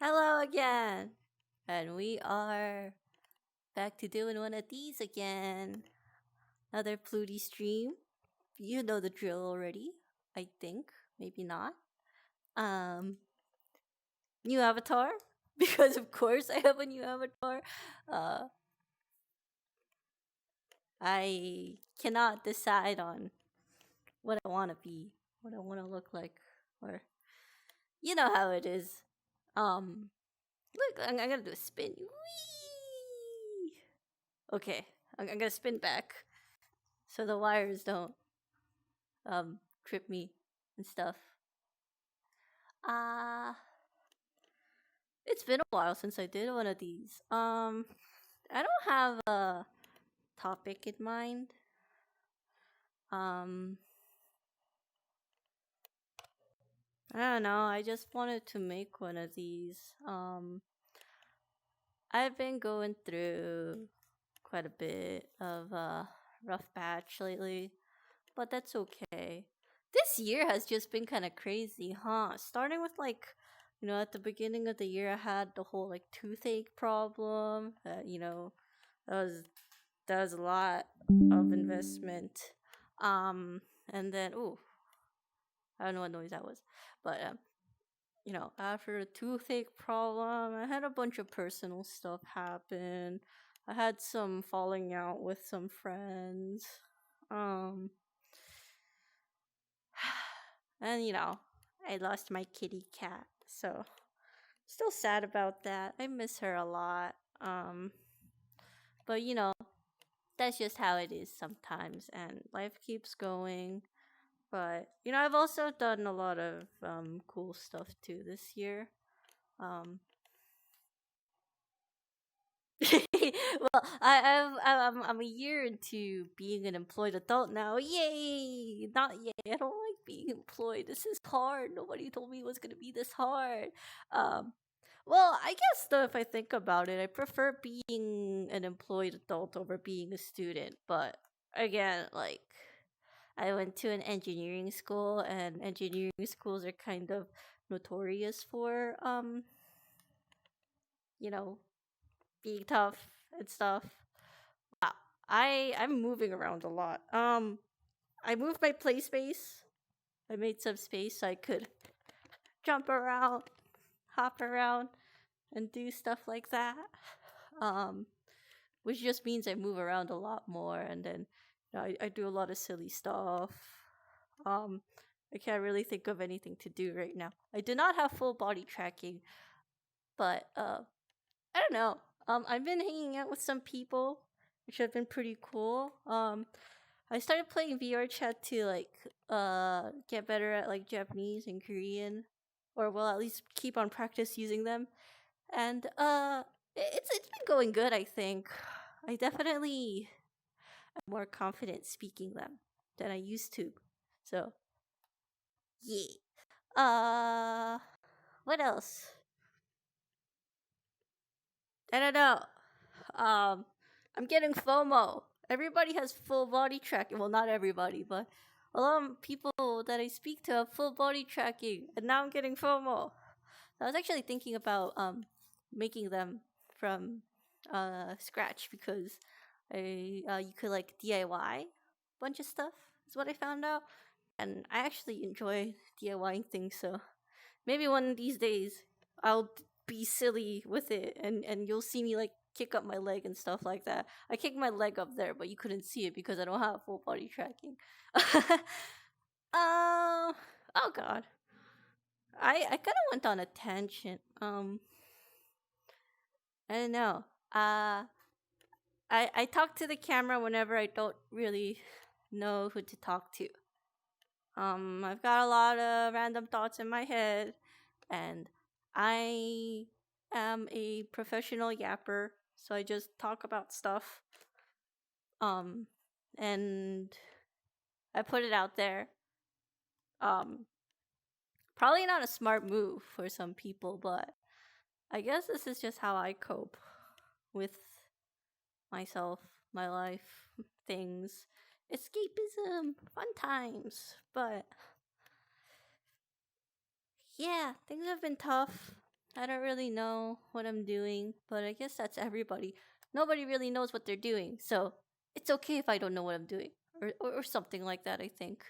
Hello again! And we are back to doing one of these again. Another Pluty stream. You know the drill already, I think. Maybe not. Um, New avatar. Because of course I have a new avatar. Uh, I cannot decide on what I want to be, what I want to look like, or you know how it is. Um, Look, I'm gonna do a spin. Whee! Okay, I'm gonna spin back so the wires don't trip me and stuff. Uh it's been a while since I did one of these. I don't have a topic in mind. Um I don't know, I just wanted to make one of these. I've been going through quite a bit of rough patch lately, but that's okay. This year has just been kind of crazy, huh? Starting with at the beginning of the year, I had the whole like toothache problem. That was that was a lot of investment. And then I don't know what noise that was, but after the toothache problem, I had a bunch of personal stuff happen. I had some falling out with some friends. Um, and I lost my kitty cat, so still sad about that. I miss her a lot. But that's just how it is sometimes, and life keeps going. But I've also done a lot of cool stuff too this year. Um, well, I'm a year into being an employed adult now. Yay! Not yay. I don't like being employed. This is hard. Nobody told me it was gonna be this hard. Um, well, I guess though, if I think about it, I prefer being an employed adult over being a student. But again, like I went to an engineering school, and engineering schools are kind of notorious for you know, being tough and stuff. I'm moving around a lot. I moved my play space. I made some space so I could jump around, hop around, and do stuff like that. Um, which just means I move around a lot more, and then I do a lot of silly stuff. Um, I can't really think of anything to do right now. I do not have full body tracking, but I don't know. I've been hanging out with some people, which have been pretty cool. I started playing VRChat to get better at like Japanese and Korean, or well, at least keep on practice using them. And it's been going good. I think I definitely am more confident speaking them than I used to. So yeah. Uh, what else? I don't know. Um, I'm getting FOMO. Everybody has full body tracking. Well, not everybody, but a lot of people that I speak to have full body tracking, and now I'm getting FOMO. I was actually thinking about making them from scratch because you could like DIY bunch of stuff. Is what I found out, and I actually enjoy DIYing things. So maybe one of these days I'll be silly with it, and you'll see me like kick up my leg and stuff like that. I kicked my leg up there, but you couldn't see it because I don't have full body tracking. Oh god. I kind of went on a tangent. I don't know. I talk to the camera whenever I don't really know who to talk to. I've got a lot of random thoughts in my head, and I am a professional yapper, so I just talk about stuff. Um, and I put it out there. Um, Probably not a smart move for some people, but I guess this is just how I cope with myself, my life, things. Escapism, fun times. But yeah, things have been tough. I don't really know what I'm doing, but I guess that's everybody. Nobody really knows what they're doing, so it's okay if I don't know what I'm doing, or something like that. I think.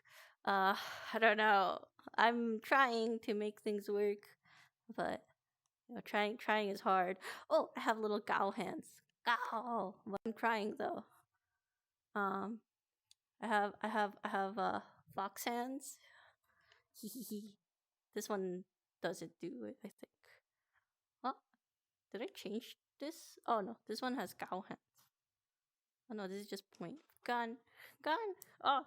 Uh, I don't know. I'm trying to make things work, but trying is hard. Oh, I have little cow hands. Cow. But I'm trying though. Um, I have fox hands. This one doesn't do it. I think. Oh, did I change this? Oh no, this one has cow hands. Oh no, this is just point. Gun. Gun. Oh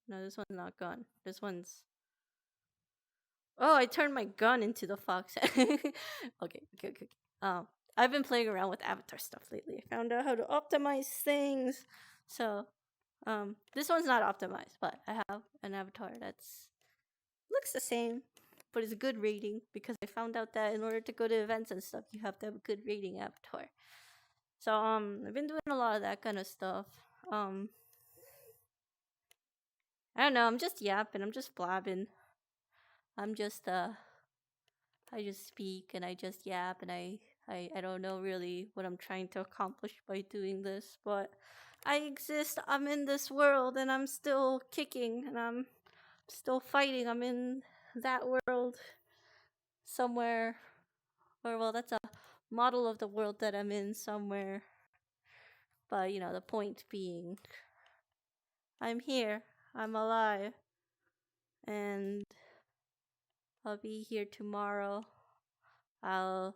no, this one's not gun. This one's. Oh, I turned my gun into the fox. Okay. Um, I've been playing around with avatar stuff lately. I found out how to optimize things. So, this one's not optimized, but I have an avatar that's looks the same, but it's a good rating because I found out that in order to go to events and stuff, you have to have a good rating avatar. So, I've been doing a lot of that kind of stuff. Um, I don't know. I'm just yapping. I'm just blabbing. I'm just I just speak and I just yap and I don't know really what I'm trying to accomplish by doing this, but I exist. I'm in this world and I'm still kicking and I'm still fighting. I'm in that world somewhere. Or well, that's a model of the world that I'm in somewhere. But the point being, I'm here. I'm alive and I'll be here tomorrow. I'll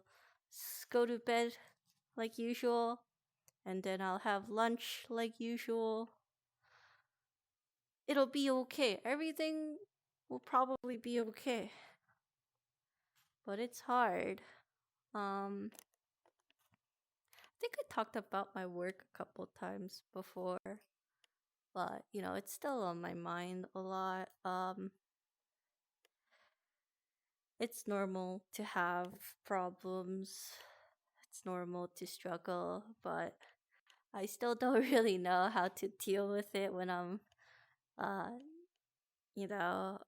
go to bed like usual, and then I'll have lunch like usual. It'll be okay. Everything will probably be okay. But it's hard. I think I talked about my work a couple times before, but it's still on my mind a lot. It's normal to have problems. It's normal to struggle, but I still don't really know how to deal with it when I'm uh you know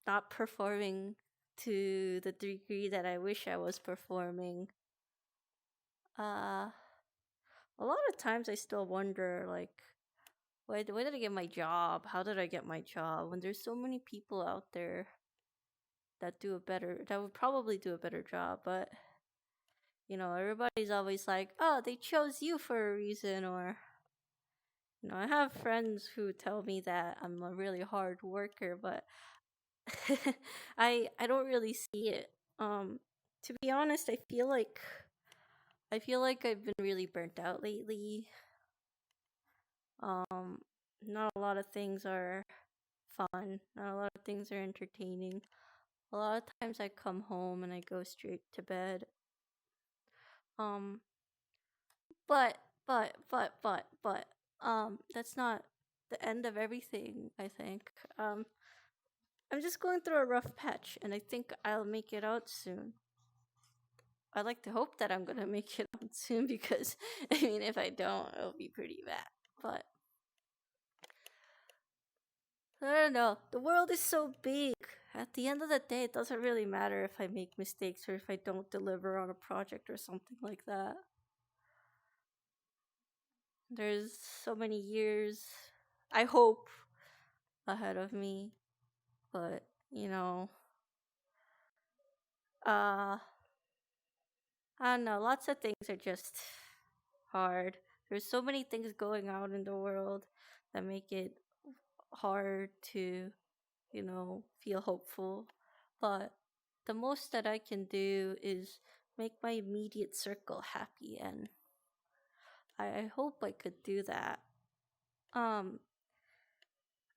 not performing to the degree that I wish I was performing. Uh, a lot of times I still wonder, like, why did I get my job? How did I get my job? When there's so many people out there that would probably do a better job, but everybody's always like, oh, they chose you for a reason, or I have friends who tell me that I'm a really hard worker, but I don't really see it. To be honest, I feel like I've been really burnt out lately. Um, Not a lot of things are fun. Not a lot of things are entertaining. A lot of times I come home and I go straight to bed. Um, but that's not the end of everything, I think. I'm just going through a rough patch and I think I'll make it out soon. I like to hope that I'm gonna make it out soon because I mean if I don't it'll be pretty bad. But I don't know. The world is so big. At the end of the day, it doesn't really matter if I make mistakes or if I don't deliver on a project or something like that. There's so many years, I hope, ahead of me. But, uh, I don't know. Lots of things are just hard. There's so many things going on in the world that make it hard to, feel hopeful. But the most that I can do is make my immediate circle happy, and I hope I could do that. Um,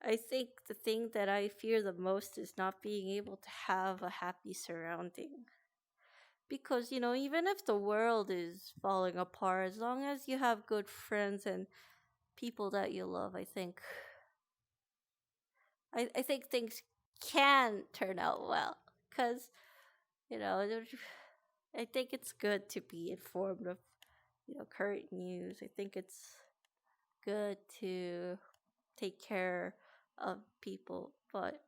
I think the thing that I fear the most is not being able to have a happy surrounding. Because, even if the world is falling apart, as long as you have good friends and people that you love, I think things can turn out well. Because, you know, I think it's good to be informed of, current news. I think it's good to take care of people, but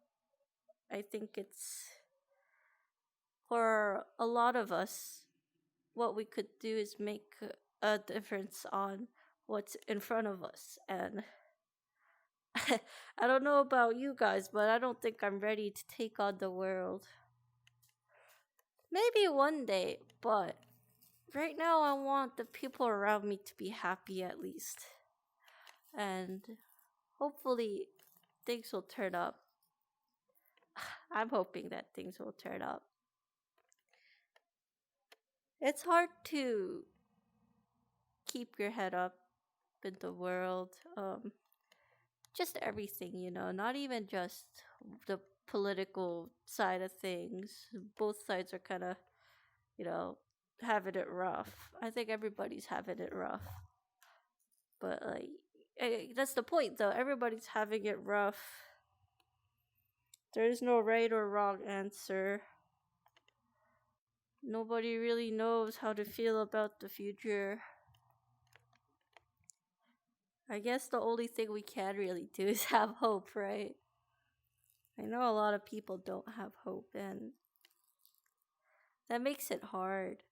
I think it's for a lot of us, what we could do is make a difference on what's in front of us. And I don't know about you guys, but I don't think I'm ready to take on the world. Maybe one day, but right now I want the people around me to be happy at least. And hopefully things will turn up. I'm hoping that things will turn up. It's hard to keep your head up in the world. Just everything, not even just the political side of things. Both sides are kind of, you know, having it rough. I think everybody's having it rough. But, like, that's the point, though. Everybody's having it rough. There is no right or wrong answer. Nobody really knows how to feel about the future. I guess the only thing we can really do is have hope, right? I know a lot of people don't have hope, and that makes it hard.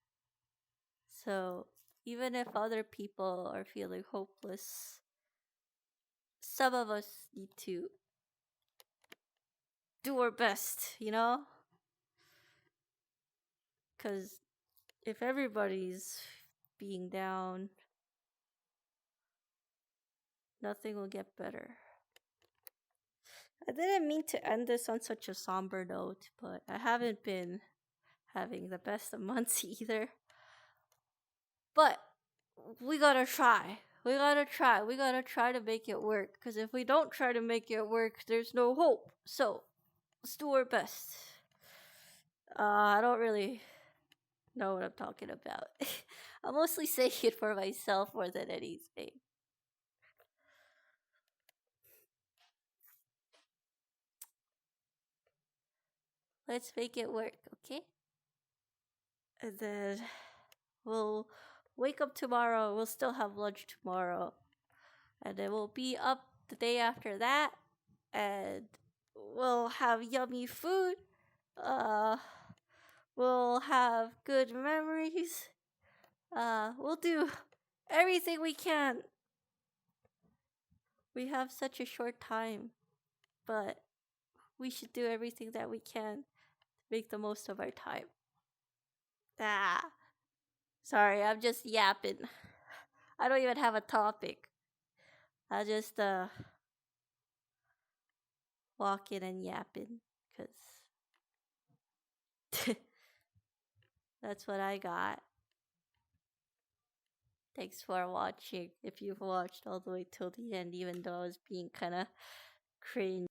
So, even if other people are feeling hopeless, some of us need to do our best, Because if everybody's being down, nothing will get better. I didn't mean to end this on such a somber note, but I haven't been having the best of months either. But we gotta try. We gotta try. We gotta try to make it work. Because if we don't try to make it work, there's no hope. So let's do our best. I don't really know what I'm talking about. I'm mostly saying it for myself more than anything. Let's make it work, okay? And then we'll wake up tomorrow. We'll still have lunch tomorrow. And then we'll be up the day after that. And we'll have yummy food. We'll have good memories. We'll do everything we can. We have such a short time, but we should do everything that we can to make the most of our time. Sorry, I'm just yapping. I don't even have a topic. I just walking and yapping, cause that's what I got. Thanks for watching. If you've watched all the way till the end, even though I was being kind of cringe.